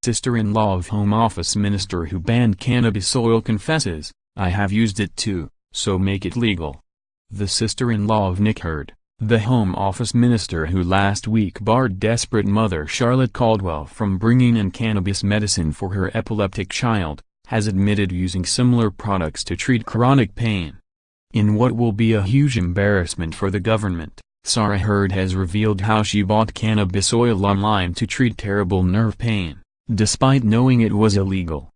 Sister-in-law of Home Office Minister who banned cannabis oil confesses, "I have used it too, so make it legal." The sister-in-law of Nick Hurd, the Home Office Minister who last week barred desperate mother Charlotte Caldwell from bringing in cannabis medicine for her epileptic child, has admitted using similar products to treat chronic pain. In what will be a huge embarrassment for the government, Sara Hurd has revealed how she bought cannabis oil online to treat terrible nerve pain, despite knowing it was illegal.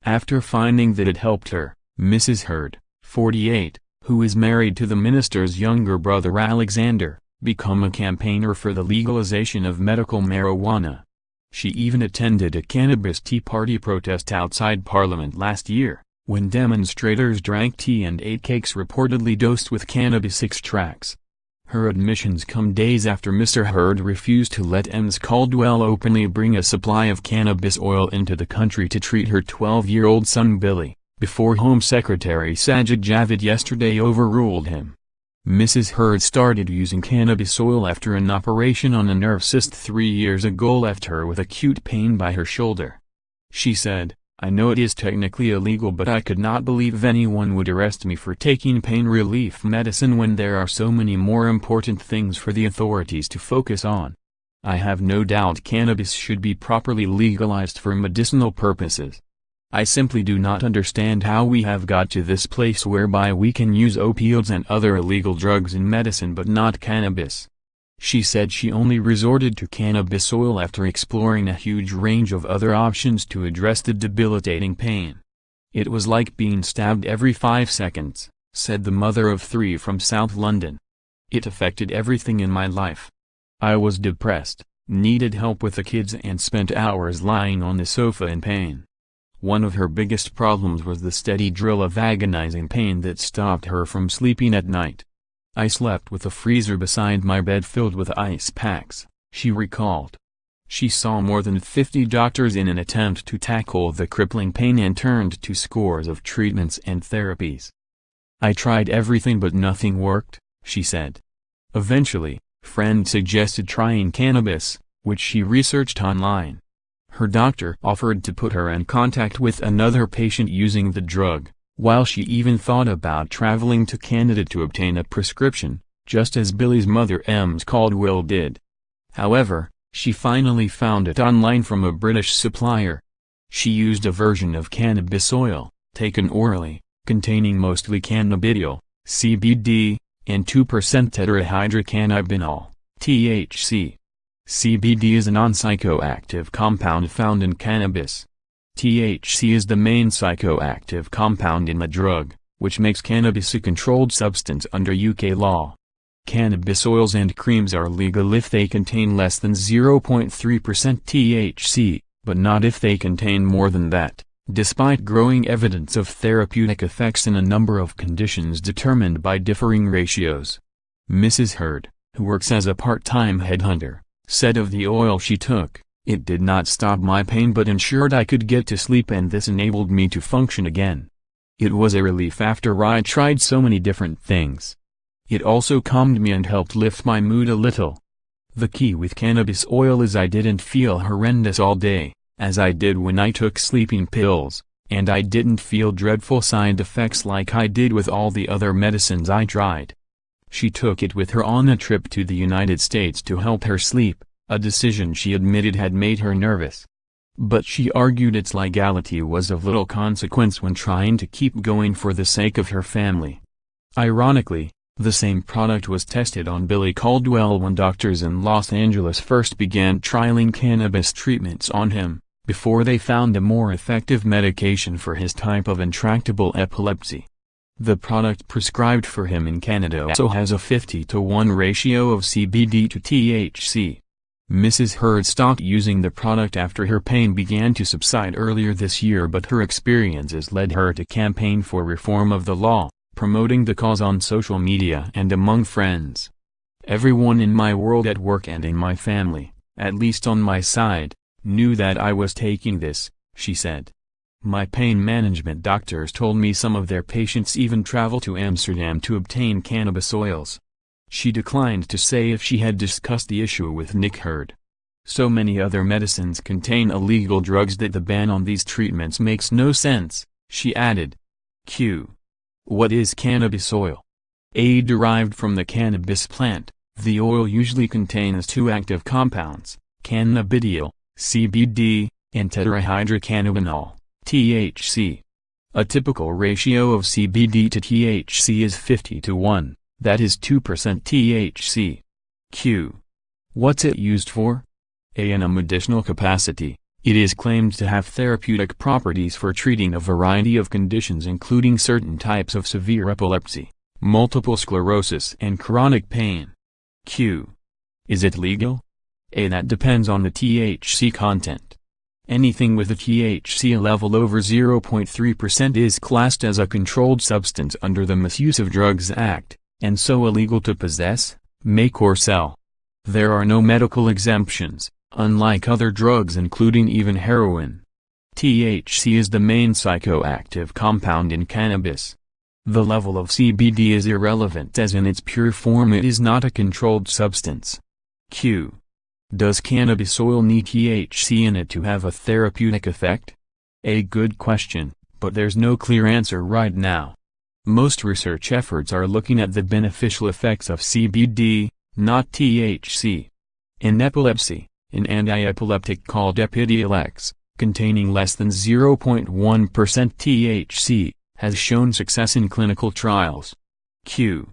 After finding that it helped her, Mrs. Hurd, 48, who is married to the minister's younger brother Alexander, became a campaigner for the legalization of medical marijuana. She even attended a cannabis Tea Party protest outside Parliament last year, when demonstrators drank tea and ate cakes reportedly dosed with cannabis extracts. Her admissions come days after Mr. Hurd refused to let Ms. Caldwell openly bring a supply of cannabis oil into the country to treat her 12-year-old son Billy, before Home Secretary Sajid Javid yesterday overruled him. Mrs. Hurd started using cannabis oil after an operation on a nerve cyst 3 years ago left her with acute pain by her shoulder. She said, "I know it is technically illegal, but I could not believe anyone would arrest me for taking pain relief medicine when there are so many more important things for the authorities to focus on. I have no doubt cannabis should be properly legalized for medicinal purposes. I simply do not understand how we have got to this place whereby we can use opioids and other illegal drugs in medicine but not cannabis." She said she only resorted to cannabis oil after exploring a huge range of other options to address the debilitating pain. "It was like being stabbed every 5 seconds, said the mother of 3 from South London. "It affected everything in my life. I was depressed, needed help with the kids and spent hours lying on the sofa in pain. One of her biggest problems was the steady drill of agonizing pain that stopped her from sleeping at night. I slept with a freezer beside my bed filled with ice packs," she recalled. She saw more than 50 doctors in an attempt to tackle the crippling pain and turned to scores of treatments and therapies. "I tried everything but nothing worked," she said. Eventually, friends suggested trying cannabis, which she researched online. Her doctor offered to put her in contact with another patient using the drug, while she even thought about traveling to Canada to obtain a prescription, just as Billy's mother Ms. Caldwell did. However, she finally found it online from a British supplier. She used a version of cannabis oil, taken orally, containing mostly cannabidiol, CBD, and 2% tetrahydrocannabinol, THC. CBD is a non-psychoactive compound found in cannabis. THC is the main psychoactive compound in the drug, which makes cannabis a controlled substance under UK law. Cannabis oils and creams are legal if they contain less than 0.3% THC, but not if they contain more than that, despite growing evidence of therapeutic effects in a number of conditions determined by differing ratios. Mrs. Hurd, who works as a part-time headhunter, said of the oil she took, "It did not stop my pain but ensured I could get to sleep, and this enabled me to function again. It was a relief after I tried so many different things. It also calmed me and helped lift my mood a little. The key with cannabis oil is I didn't feel horrendous all day, as I did when I took sleeping pills, and I didn't feel dreadful side effects like I did with all the other medicines I tried." She took it with her on a trip to the United States to help her sleep, a decision she admitted had made her nervous. But she argued its legality was of little consequence when trying to keep going for the sake of her family. Ironically, the same product was tested on Billy Caldwell when doctors in Los Angeles first began trialing cannabis treatments on him, before they found a more effective medication for his type of intractable epilepsy. The product prescribed for him in Canada also has a 50-to-1 ratio of CBD to THC. Mrs. Hurd stopped using the product after her pain began to subside earlier this year, but her experiences led her to campaign for reform of the law, promoting the cause on social media and among friends. "Everyone in my world at work and in my family, at least on my side, knew that I was taking this," she said. "My pain management doctors told me some of their patients even travel to Amsterdam to obtain cannabis oils." She declined to say if she had discussed the issue with Nick Hurd. So many other medicines contain illegal drugs that the ban on these treatments makes no sense, she added. Q. What is cannabis oil? A. Derived from the cannabis plant, the oil usually contains two active compounds, cannabidiol, CBD, and tetrahydrocannabinol, THC. A typical ratio of CBD to THC is 50:1, that is 2% THC. Q. What's it used for? A. In a medicinal capacity, it is claimed to have therapeutic properties for treating a variety of conditions including certain types of severe epilepsy, multiple sclerosis and chronic pain. Q. Is it legal? A. That depends on the THC content. Anything with a THC level over 0.3% is classed as a controlled substance under the Misuse of Drugs Act, and so illegal to possess, make or sell. There are no medical exemptions, unlike other drugs including even heroin. THC is the main psychoactive compound in cannabis. The level of CBD is irrelevant as in its pure form it is not a controlled substance. Q. Does cannabis oil need THC in it to have a therapeutic effect? A good question, but there's no clear answer right now. Most research efforts are looking at the beneficial effects of CBD, not THC. In epilepsy, an anti-epileptic called Epidiolex, containing less than 0.1% THC, has shown success in clinical trials. Q.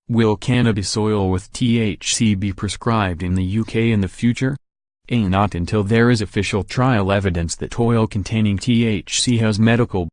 Will cannabis oil with THC be prescribed in the UK in the future? A. Not until there is official trial evidence that oil containing THC has medical